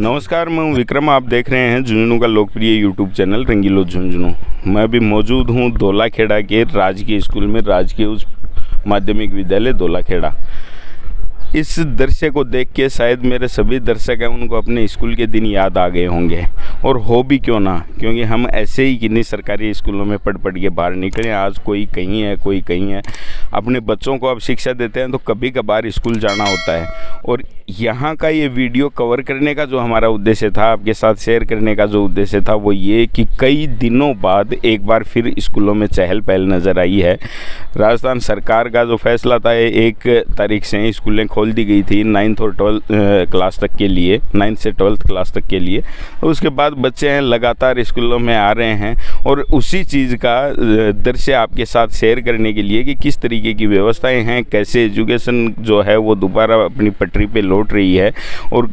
नमस्कार, मैं हूं विक्रम। आप देख रहे हैं झुंझुनू का लोकप्रिय यूट्यूब चैनल रंगीलो झुंझुनू। मैं भी मौजूद हूं धोलाखेड़ा के राजकीय स्कूल में, राजकीय उच्च माध्यमिक विद्यालय धोलाखेड़ा। इस दृश्य को देख के शायद मेरे सभी दर्शक हैं उनको अपने स्कूल के दिन याद आ गए होंगे, और हो भी क्यों ना, क्योंकि हम ऐसे ही किन्हीं सरकारी स्कूलों में पढ़ के बाहर निकले। आज कोई कहीं है, कोई कहीं है। अपने बच्चों को अब शिक्षा देते हैं तो कभी कभार स्कूल जाना होता है, और यहाँ का ये वीडियो कवर करने का जो हमारा उद्देश्य था, आपके साथ शेयर करने का जो उद्देश्य था, वो ये कि कई दिनों बाद एक बार फिर स्कूलों में चहल पहल नज़र आई है। राजस्थान सरकार का जो फैसला था, 1 तारीख से स्कूलें खोल दी गई थी 9th और 12th क्लास तक के लिए, 9th से 12th क्लास तक के लिए। तो उसके बाद बच्चे हैं लगातार स्कूलों में आ रहे हैं, और उसी चीज़ का दृश्य आपके साथ शेयर करने के लिए कि किस तरीके की व्यवस्थाएं हैं, कैसे एजुकेशन जो है वो दोबारा अपनी पटरी पे लौट रही है, और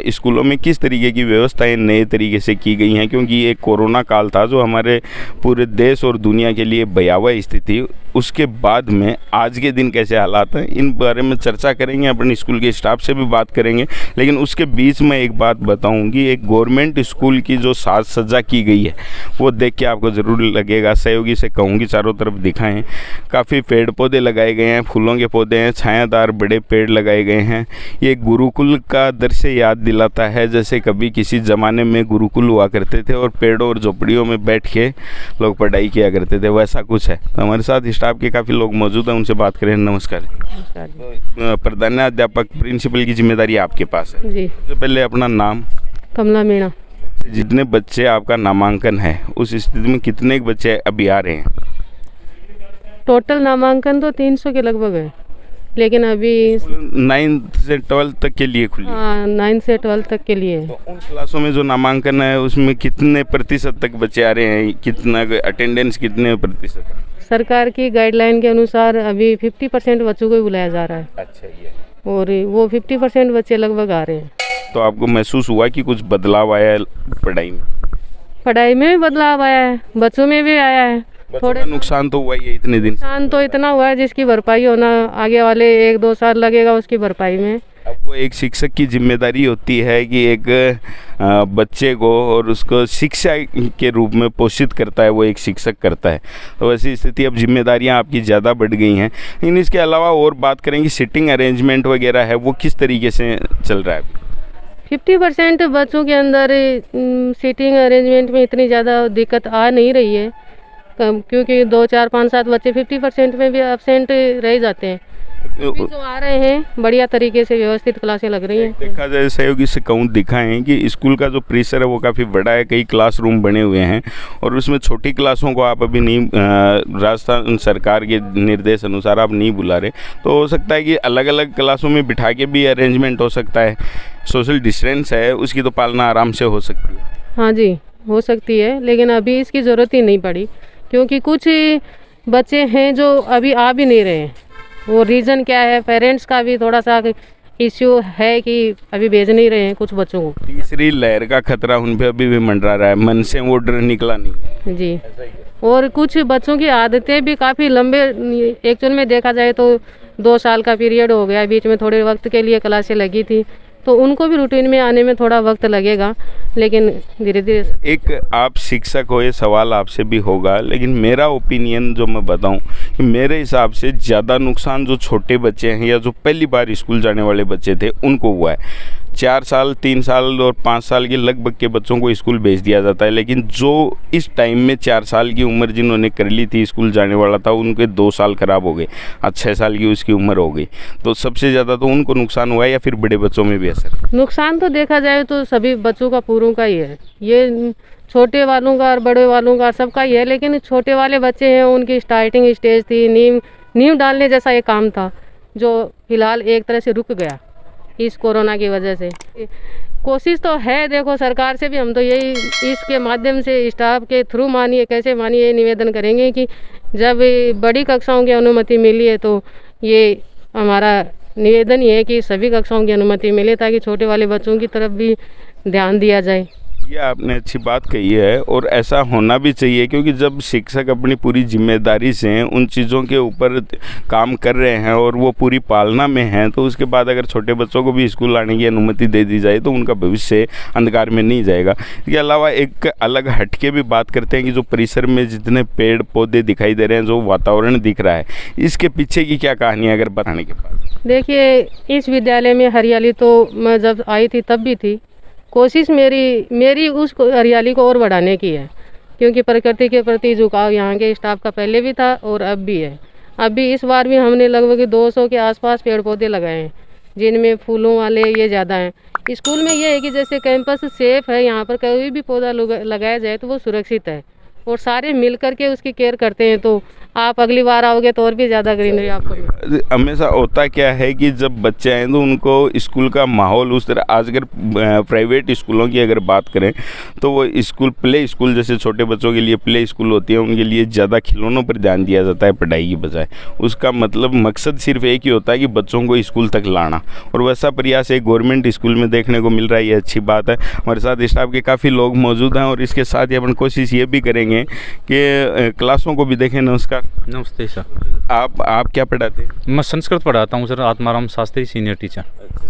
स्कूलों में किस तरीके की व्यवस्थाएं नए तरीके से की गई हैं। क्योंकि ये कोरोना काल था जो हमारे पूरे देश और दुनिया के लिए भयावह स्थिति, उसके बाद में आज के दिन कैसे हालात हैं, इन बारे में चर्चा करेंगे। अपने स्कूल के स्टाफ से भी बात करेंगे, लेकिन उसके बीच में एक बात बताऊंगी। एक गवर्नमेंट स्कूल की जो साज सज्जा की गई है वो देख के आपको ज़रूर लगेगा। सहयोगी से कहूँगी चारों तरफ दिखाएं। काफ़ी पेड़ पौधे लगाए गए हैं, फूलों के पौधे हैं, छायादार बड़े पेड़ लगाए गए हैं। ये गुरुकुल का दृश्य याद दिलाता है, जैसे कभी किसी ज़माने में गुरुकुल हुआ करते थे और पेड़ों और झोपड़ियों में बैठ के लोग पढ़ाई किया करते थे, वैसा कुछ है। हमारे साथ स्टाफ के काफ़ी लोग मौजूद हैं, उनसे बात करें। नमस्कार। प्रधानाध्यापक प्रिंसिपल की जिम्मेदारी आपके पास है जी। तो पहले अपना नाम। कमला मीणा। जितने बच्चे आपका नामांकन है उस स्थिति में कितने बच्चे अभी आ रहे हैं? टोटल नामांकन तो 300 के लगभग है, लेकिन अभी 9th से 12th तक के लिए खुली। हाँ, 9 से 12 तक के लिए। तो उन क्लासों में जो नामांकन है उसमें कितने प्रतिशत तक बच्चे आ रहे हैं, कितना अटेंडेंस कितने प्रतिशत? सरकार की गाइडलाइन के अनुसार अभी 50% बच्चों को ही बुलाया जा रहा है। अच्छा, ये और वो 50% बच्चे लगभग आ रहे हैं। तो आपको महसूस हुआ कि कुछ बदलाव आया है पढ़ाई में? पढ़ाई में भी बदलाव आया है, बच्चों में भी आया है। थोड़ा नुकसान तो हुआ ही है इतने दिन। नुकसान तो इतना हुआ है जिसकी भरपाई होना आगे वाले 1-2 साल लगेगा उसकी भरपाई में। अब वो एक शिक्षक की जिम्मेदारी होती है कि एक बच्चे को और उसको शिक्षा के रूप में पोषित करता है, वो एक शिक्षक करता है। तो वैसी स्थिति अब जिम्मेदारियां आपकी ज़्यादा बढ़ गई हैं। लेकिन इसके अलावा और बात करेंगे, सिटिंग अरेंजमेंट वगैरह है वो किस तरीके से चल रहा है? 50% बच्चों के अंदर सीटिंग अरेंजमेंट में इतनी ज़्यादा दिक्कत आ नहीं रही है, क्योंकि 2, 4, 5, 7 बच्चे 50% में भी एब्सेंट रह जाते हैं। जो आ रहे हैं बढ़िया तरीके से व्यवस्थित क्लासें लग रही हैं। देखा जाए, सहयोगी से कहूँ दिखाएं कि स्कूल का जो परिसर है वो काफ़ी बड़ा है, कई क्लासरूम बने हुए हैं, और उसमें छोटी क्लासों को आप अभी नहीं, राजस्थान सरकार के निर्देश अनुसार आप नहीं बुला रहे। तो हो सकता है कि अलग अलग क्लासों में बिठा के भी अरेंजमेंट हो सकता है। सोशल डिस्टेंस है उसकी तो पालना आराम से हो सकती है। हाँ जी, हो सकती है, लेकिन अभी इसकी ज़रूरत ही नहीं पड़ी, क्योंकि कुछ बच्चे हैं जो अभी आ भी नहीं रहे हैं। वो रीज़न क्या है, पेरेंट्स का भी थोड़ा सा इश्यू है कि अभी भेज नहीं रहे हैं कुछ बच्चों को। तीसरी लहर का खतरा उन पे अभी भी मंडरा रहा है, मन से वो डर निकला नहीं है जी। और कुछ बच्चों की आदतें भी काफ़ी लंबे, एक्चुअल में देखा जाए तो 2 साल का पीरियड हो गया, बीच में थोड़े वक्त के लिए क्लासें लगी थी, तो उनको भी रूटीन में आने में थोड़ा वक्त लगेगा, लेकिन धीरे धीरे। एक आप शिक्षक हो, ये सवाल आपसे भी होगा, लेकिन मेरा ओपिनियन जो मैं बताऊं कि मेरे हिसाब से ज़्यादा नुकसान जो छोटे बच्चे हैं या जो पहली बार स्कूल जाने वाले बच्चे थे उनको हुआ है। 4 साल, 3 साल और 5 साल के लगभग के बच्चों को स्कूल भेज दिया जाता है, लेकिन जो इस टाइम में 4 साल की उम्र जिन्होंने कर ली थी, स्कूल जाने वाला था, उनके 2 साल ख़राब हो गए। आज 6 साल की उसकी उम्र हो गई। तो सबसे ज़्यादा तो उनको नुकसान हुआ है, या फिर बड़े बच्चों में भी असर? नुकसान तो देखा जाए तो सभी बच्चों का, पूरों का ही है। ये छोटे वालों का और बड़े वालों का सबका ही है, लेकिन छोटे वाले बच्चे हैं उनकी स्टार्टिंग स्टेज थी, नींव डालने जैसा ये काम था, जो फिलहाल एक तरह से रुक गया इस कोरोना की वजह से। कोशिश तो है, देखो सरकार से भी हम तो यही इसके माध्यम से स्टाफ के थ्रू मानिए कैसे मानिए ये निवेदन करेंगे कि जब बड़ी कक्षाओं की अनुमति मिली है तो ये हमारा निवेदन ही है कि सभी कक्षाओं की अनुमति मिले, ताकि छोटे वाले बच्चों की तरफ भी ध्यान दिया जाए। ये आपने अच्छी बात कही है और ऐसा होना भी चाहिए, क्योंकि जब शिक्षक अपनी पूरी जिम्मेदारी से उन चीज़ों के ऊपर काम कर रहे हैं और वो पूरी पालना में हैं, तो उसके बाद अगर छोटे बच्चों को भी स्कूल आने की अनुमति दे दी जाए तो उनका भविष्य अंधकार में नहीं जाएगा। इसके अलावा एक अलग हटके भी बात करते हैं कि जो परिसर में जितने पेड़ पौधे दिखाई दे रहे हैं, जो वातावरण दिख रहा है, इसके पीछे की क्या कहानी है अगर बताने के बाद? देखिए, इस विद्यालय में हरियाली तो मैं जब आई थी तब भी थी। कोशिश मेरी उस हरियाली को और बढ़ाने की है, क्योंकि प्रकृति के प्रति झुकाव यहाँ के स्टाफ का पहले भी था और अब भी है। अभी इस बार भी हमने लगभग 200 के आसपास पेड़ पौधे लगाए हैं, जिनमें फूलों वाले ये ज़्यादा हैं। स्कूल में ये है कि जैसे कैंपस सेफ है, यहाँ पर कोई भी पौधा लगाया जाए तो वो सुरक्षित है और सारे मिल कर के उसकी केयर करते हैं। तो आप अगली बार आओगे तो और भी ज़्यादा ग्रीनरी आपको। हमेशा होता क्या है कि जब बच्चे आए तो उनको स्कूल का माहौल उस तरह, आज अगर प्राइवेट स्कूलों की अगर बात करें तो वो स्कूल प्ले स्कूल, जैसे छोटे बच्चों के लिए प्ले स्कूल होती है, उनके लिए ज़्यादा खिलौनों पर ध्यान दिया जाता है पढ़ाई की बजाय। उसका मतलब मकसद सिर्फ एक ही होता है कि बच्चों को स्कूल तक लाना, और वैसा प्रयास एक गवर्नमेंट स्कूल में देखने को मिल रहा है। ये अच्छी बात है। हमारे साथ स्टाफ के काफ़ी लोग मौजूद हैं और इसके साथ ही अपन कोशिश ये भी करेंगे कि क्लासों को भी देखें। नमस्कार। नमस्ते सर। आप क्या पढ़ाते हैं? मैं संस्कृत पढ़ाता हूँ sir, Atmaram Shastri senior teacher.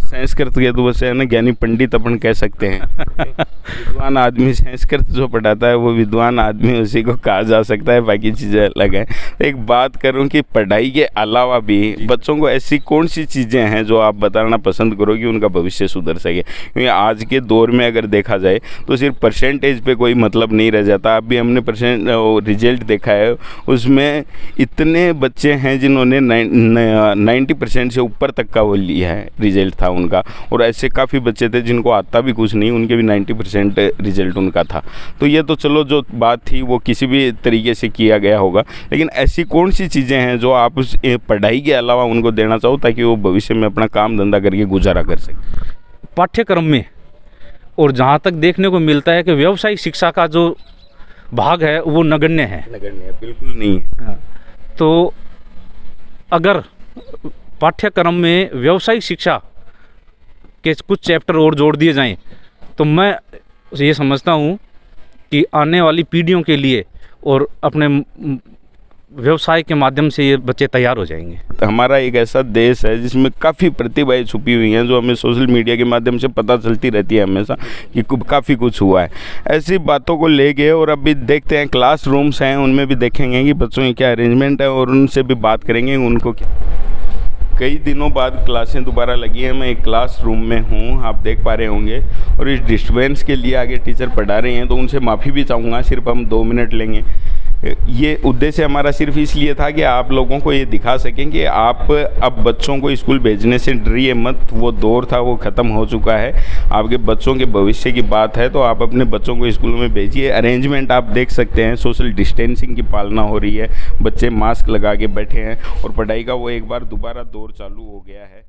Sanskrit के तो वैसे है ना, ज्ञानी पंडित अपन कह सकते हैं। विद्वान आदमी संस्कृत जो पढ़ाता है वो विद्वान आदमी उसी को कहा जा सकता है, बाकी चीज़ें अलग हैं। एक बात करूं कि पढ़ाई के अलावा भी बच्चों को ऐसी कौन सी चीज़ें हैं जो आप बताना पसंद करो कि उनका भविष्य सुधर सके? क्योंकि आज के दौर में अगर देखा जाए तो सिर्फ परसेंटेज पे कोई मतलब नहीं रह जाता। अभी हमने रिजल्ट देखा है, उसमें इतने बच्चे हैं जिन्होंने 90% से ऊपर तक का वो लिया है, रिजल्ट था उनका, और ऐसे काफ़ी बच्चे थे जिनको आता भी कुछ नहीं, उनके भी 90% रिजल्ट उनका था। तो ये तो चलो जो बात थी वो किसी भी तरीके से किया गया होगा, लेकिन ऐसी कौन सी चीज़ें हैं जो आप उस पढ़ाई के अलावा उनको देना चाहो ताकि वो भविष्य में अपना काम धंधा करके गुजारा कर सकें? पाठ्यक्रम में और जहाँ तक देखने को मिलता है कि व्यावसायिक शिक्षा का जो भाग है वो नगण्य है। नगण्य है, बिल्कुल नहीं है। तो अगर पाठ्यक्रम में व्यावसायिक शिक्षा के कुछ चैप्टर और जोड़ दिए जाएं तो मैं ये समझता हूँ कि आने वाली पीढ़ियों के लिए और अपने व्यवसाय के माध्यम से ये बच्चे तैयार हो जाएंगे। तो हमारा एक ऐसा देश है जिसमें काफ़ी प्रतिभाएं छुपी हुई हैं जो हमें सोशल मीडिया के माध्यम से पता चलती रहती है हमेशा कि काफ़ी कुछ हुआ है। ऐसी बातों को लेके और अभी देखते हैं क्लासरूम्स हैं, उनमें भी देखेंगे कि बच्चों की क्या अरेंजमेंट है और उनसे भी बात करेंगे उनको कई दिनों बाद क्लासें दोबारा लगी हैं। मैं एक क्लासरूम में हूँ, आप देख पा रहे होंगे, और इस डिस्टर्बेंस के लिए आगे टीचर पढ़ा रहे हैं तो उनसे माफ़ी भी चाहूँगा। सिर्फ हम 2 मिनट लेंगे। ये उद्देश्य हमारा सिर्फ इसलिए था कि आप लोगों को ये दिखा सकें कि आप अब बच्चों को स्कूल भेजने से डरिए मत। वो दौर था वो ख़त्म हो चुका है। आपके बच्चों के भविष्य की बात है तो आप अपने बच्चों को स्कूल में भेजिए। अरेंजमेंट आप देख सकते हैं, सोशल डिस्टेंसिंग की पालना हो रही है, बच्चे मास्क लगा के बैठे हैं और पढ़ाई का वो एक बार दोबारा दौर चालू हो गया है।